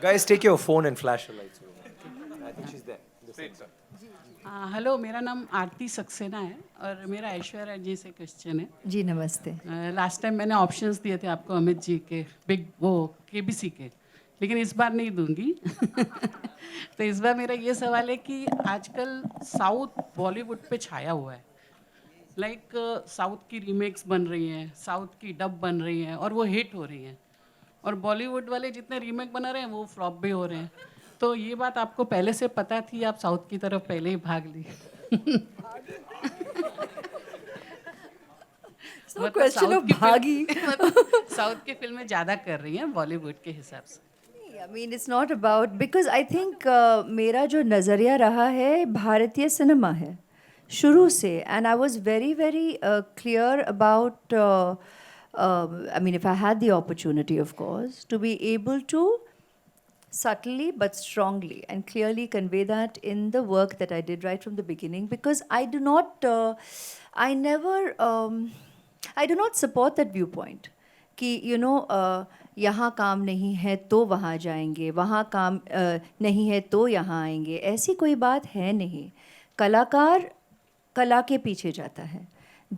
Guys, take your phone and flash your lights. I think she's there. In the center. Hello मेरा नाम आरती सक्सेना है और मेरा ऐश्वर्या जी से क्वेश्चन है जी नमस्ते लास्ट टाइम मैंने ऑप्शंस दिए थे आपको अमित जी के बिग वो केबीसी के लेकिन इस बार नहीं दूंगी तो इस बार मेरा ये सवाल है कि आजकल साउथ बॉलीवुड पे छाया हुआ है लाइक साउथ की रीमेक्स बन रही हैं साउथ की डब बन रही हैं और वो हिट हो रही हैं और बॉलीवुड वाले जितने रीमेक बना रहे हैं वो फ्लॉप भी हो रहे हैं तो ये बात आपको पहले से पता थी आप साउथ की तरफ पहले ही भाग ली क्वेश्चन ऑफ भागी साउथ की फिल्में ज़्यादा कर रही हैं बॉलीवुड के हिसाब से I mean, it's not about because I think मेरा जो नज़रिया रहा है भारतीय सिनेमा है शुरू से and I was very very clear about I mean if I had the opportunity of course to be able to subtly but strongly and clearly convey that in the work that I did right from the beginning because I do not I do not support that viewpoint कि you know यहाँ काम नहीं है तो वहाँ जाएंगे वहाँ काम नहीं है तो यहाँ आएंगे ऐसी कोई बात है नहीं कलाकार कला के पीछे जाता है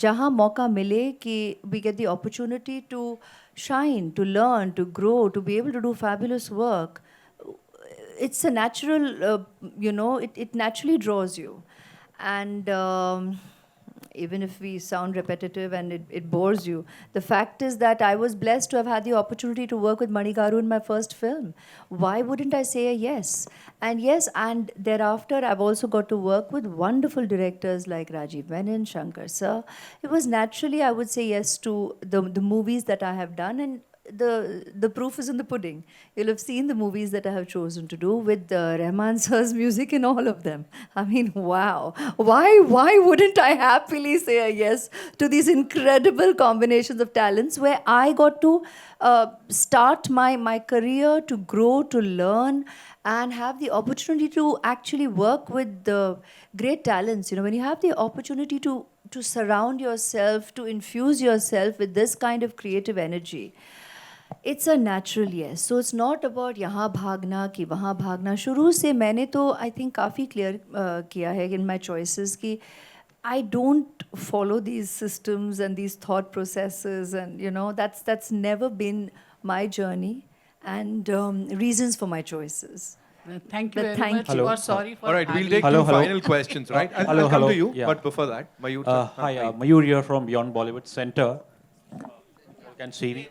जहाँ मौका मिले कि we get the opportunity to shine, to learn, to grow, to be able to do fabulous work it's a natural you know it naturally draws you and even if we sound repetitive and it bores you, the fact is that I was blessed to have had the opportunity to work with Mani Garu in my first film. Why wouldn't I say a yes? And yes, and thereafter I've also got to work with wonderful directors like Rajiv Menon, Shankar Sir. It was naturally, I would say yes to the movies that I have done and the proof is in the pudding. You'll have seen the movies that I have chosen to do with Rahman Sir's music in all of them. I mean, wow. Why wouldn't I happily say a yes to these incredible combinations of talents where I got to start my career, to grow, to learn, and have the opportunity to actually work with the great talents. You know, when you have the opportunity to surround yourself, to infuse yourself with this kind of creative energy, it's a natural yes. So it's not about यहाँ भागना कि वहाँ भागना शुरू से मैंने तो I think काफ़ी clear किया है in my choices कि I don't follow these systems and these thought processes and you know that's never been my journey and reasons for my choices. Thank you very much. Hello. Sorry for All right, we'll take Hello, two hello. final questions, right? Hello, I'll come hello. to you, Yeah. but before that, Mayur. Hi, Mayur here from Beyond Bollywood Center. You can see me.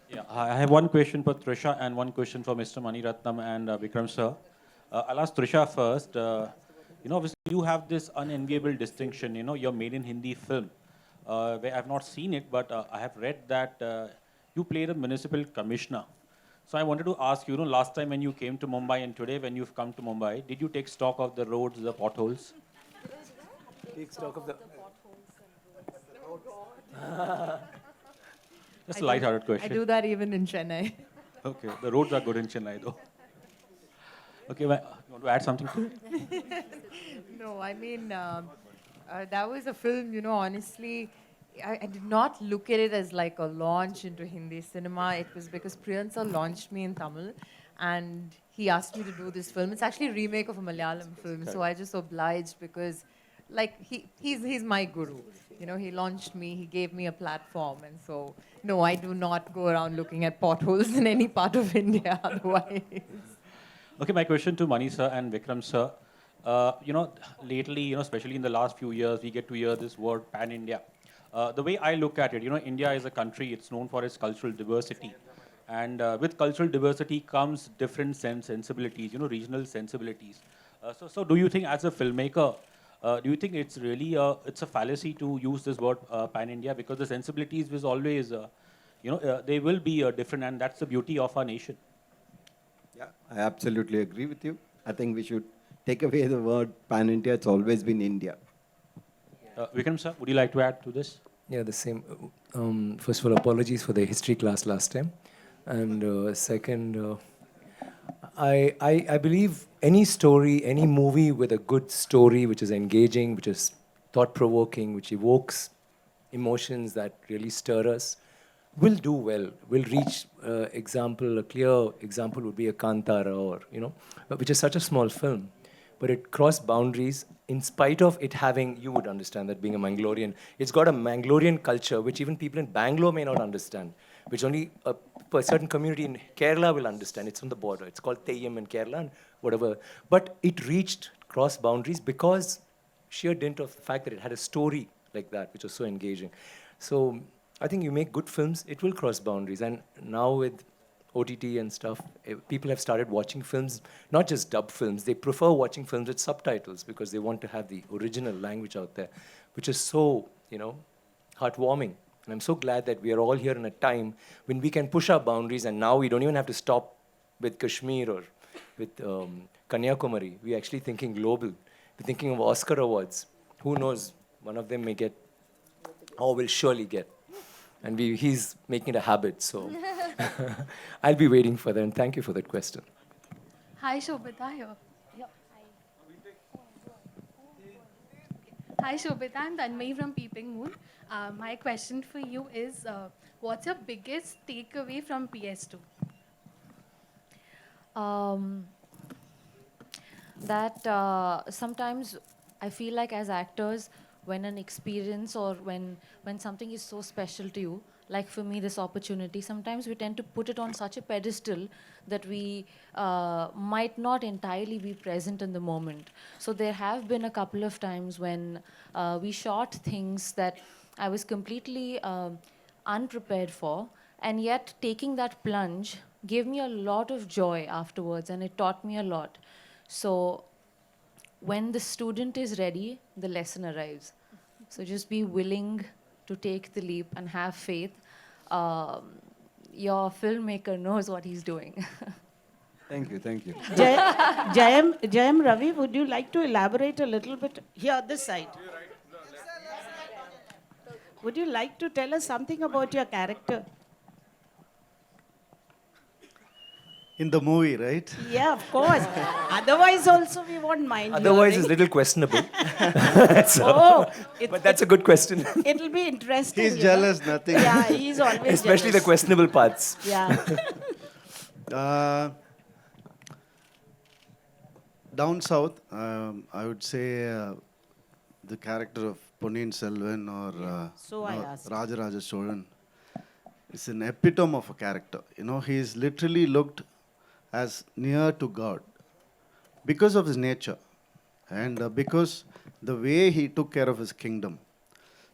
Yeah, I have one question for Trisha and one question for Mr. Mani Ratnam and Vikram sir. I'll ask Trisha first. You know, obviously you have this unenviable distinction. You know, you're made in Hindi film. Where I've not seen it, but I have read that you played a municipal commissioner. So I wanted to ask you, last time when you came to Mumbai and today when you've come to Mumbai, did you take stock of the roads, the potholes? Take stock of the... Just a light-hearted question. I do that even in Chennai. Okay, the roads are good in Chennai though. Okay, you want to add something to it? No, I mean, that was a film, honestly, I did not look at it as like a launch into Hindi cinema. It was because Priyan sir launched me in Tamil and he asked me to do this film. It's actually a remake of a Malayalam film, so I just obliged because like he's my guru. He launched me, he gave me a platform, and so no, I do not go around looking at potholes in any part of India otherwise. Okay, my question to Mani sir and Vikram sir. Lately, especially in the last few years, we get to hear this word pan-India. The way I look at it, India is a country, it's known for its cultural diversity. And with cultural diversity comes different sensibilities, regional sensibilities. So do you think, as a filmmaker, do you think it's really it's a fallacy to use this word pan India, because the sensibilities was always, they will be different, and that's the beauty of our nation. Yeah, I absolutely agree with you. I think we should take away the word pan India. It's always been India. Vikram sir, would you like to add to this? Yeah, the same. First of all, apologies for the history class last time. And second, I believe any story, any movie with a good story, which is engaging, which is thought-provoking, which evokes emotions that really stir us, will do well, will reach a clear example would be a Kantara, or, which is such a small film. But it crossed boundaries in spite of it having, you would understand that being a Mangalorean, it's got a Mangalorean culture which even people in Bangalore may not understand, which only a certain community in Kerala will understand. It's on the border. It's called Teyyam in Kerala and whatever. But it reached cross boundaries because sheer dint of the fact that it had a story like that, which was so engaging. So I think you make good films, it will cross boundaries. And now with OTT and stuff, people have started watching films, not just dub films. They prefer watching films with subtitles because they want to have the original language out there, which is so, heartwarming. And I'm so glad that we are all here in a time when we can push our boundaries, and now we don't even have to stop with Kashmir or with Kanyakumari. We're actually thinking global. We're thinking of Oscar awards. Who knows? One of them may get, or will surely get. And he's making it a habit, so I'll be waiting for that. And thank you for that question. Hi, Sobhita here. Hi, Sobhita. I'm Tanmay from Peeping Moon. My question for you is, what's your biggest takeaway from PS2? That sometimes I feel like as actors, when an experience or when something is so special to you, like for me this opportunity, sometimes we tend to put it on such a pedestal that we might not entirely be present in the moment. So there have been a couple of times when we shot things that I was completely unprepared for, and yet taking that plunge gave me a lot of joy afterwards, and it taught me a lot. So when the student is ready, the lesson arrives. So just be willing to take the leap and have faith. Your filmmaker knows what he's doing. Thank you, thank you. Jayam Ravi, would you like to elaborate a little bit? Here, this side. Would you like to tell us something about your character? In the movie, right? Yeah, of course. Otherwise also we won't mind. Otherwise, it's a little questionable. But that's a good question. It'll be interesting. He's jealous, nothing. Yeah, he's always Especially the questionable parts. Yeah. Down south, I would say the character of Ponniyin Selvan or So I asked. Rajaraja Cholan is an epitome of a character. He's literally looked as near to God because of his nature and because the way he took care of his kingdom.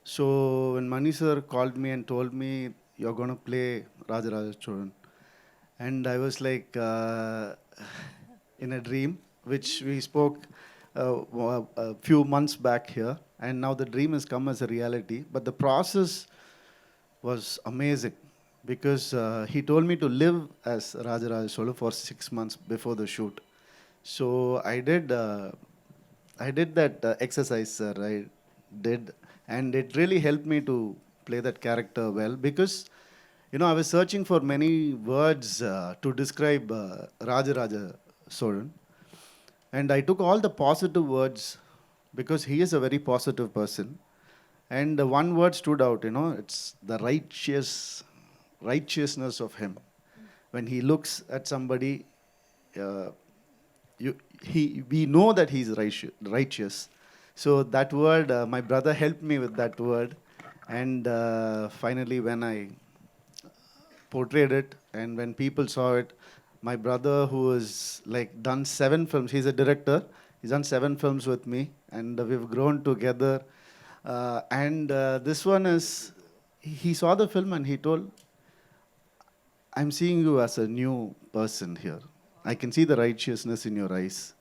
So when Mani sir called me and told me, you're going to play Rajaraja Cholan, and I was like in a dream, which we spoke a few months back here, and now the dream has come as a reality. But the process was amazing because he told me to live as Rajaraja Cholan for 6 months before the shoot. So I did that exercise, sir. I did, and it really helped me to play that character well because, I was searching for many words to describe Rajaraja Cholan, and I took all the positive words because he is a very positive person. And one word stood out, it's the righteousness of him. When he looks at somebody, we know that he's righteous. So that word, my brother helped me with that word. And finally, when I portrayed it and when people saw it, my brother, who has done 7 films, he's a director, he's done 7 films with me, and we've grown together. And this one is, he saw the film and he told, I'm seeing you as a new person here. I can see the righteousness in your eyes.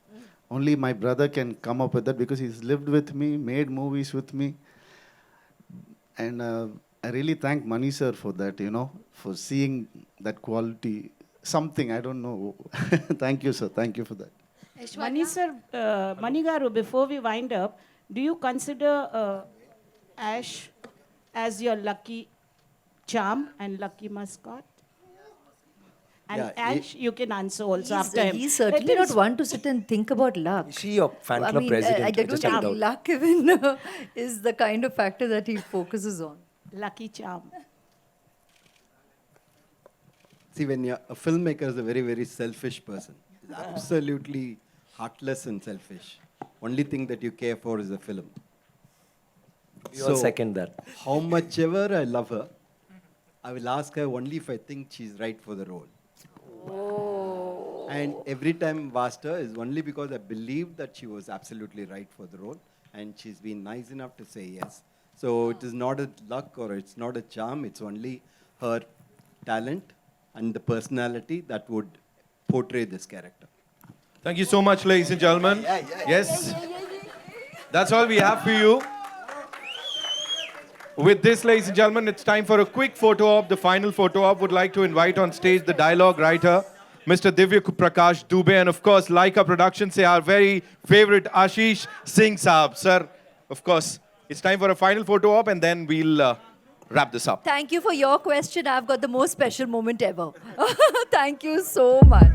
Only my brother can come up with that because he's lived with me, made movies with me. And I really thank Mani sir for that, for seeing that quality. Something, I don't know. Thank you, sir. Thank you for that. Mani sir, Mani garu, before we wind up, do you consider Ash as your lucky charm and lucky mascot? And Yeah, Ash, you can answer also after him. He's certainly not one to sit and think about luck. Is she your fan club president? I don't Just have a think doubt. luck even is the kind of factor that he focuses on. Lucky charm. See, when a filmmaker is a very, very selfish person, he's absolutely heartless and selfish. Only thing that you care for is the film. We all second that. How much ever I love her, I will ask her only if I think she's right for the role. Oh. And every time I've asked her is only because I believe that she was absolutely right for the role, and she's been nice enough to say yes. So it is not a luck or it's not a charm, it's only her talent and the personality that would portray this character. Thank you so much, ladies and gentlemen. Yes. That's all we have for you. With this, ladies and gentlemen, it's time for a quick photo op. The final photo op. Would like to invite on stage the dialogue writer, Mr. Divya Prakash Dubey, and of course, Laika Productions, say our very favorite Ashish Singh Saab. Sir, of course, it's time for a final photo op, and then we'll wrap this up. Thank you for your question. I've got the most special moment ever. Thank you so much.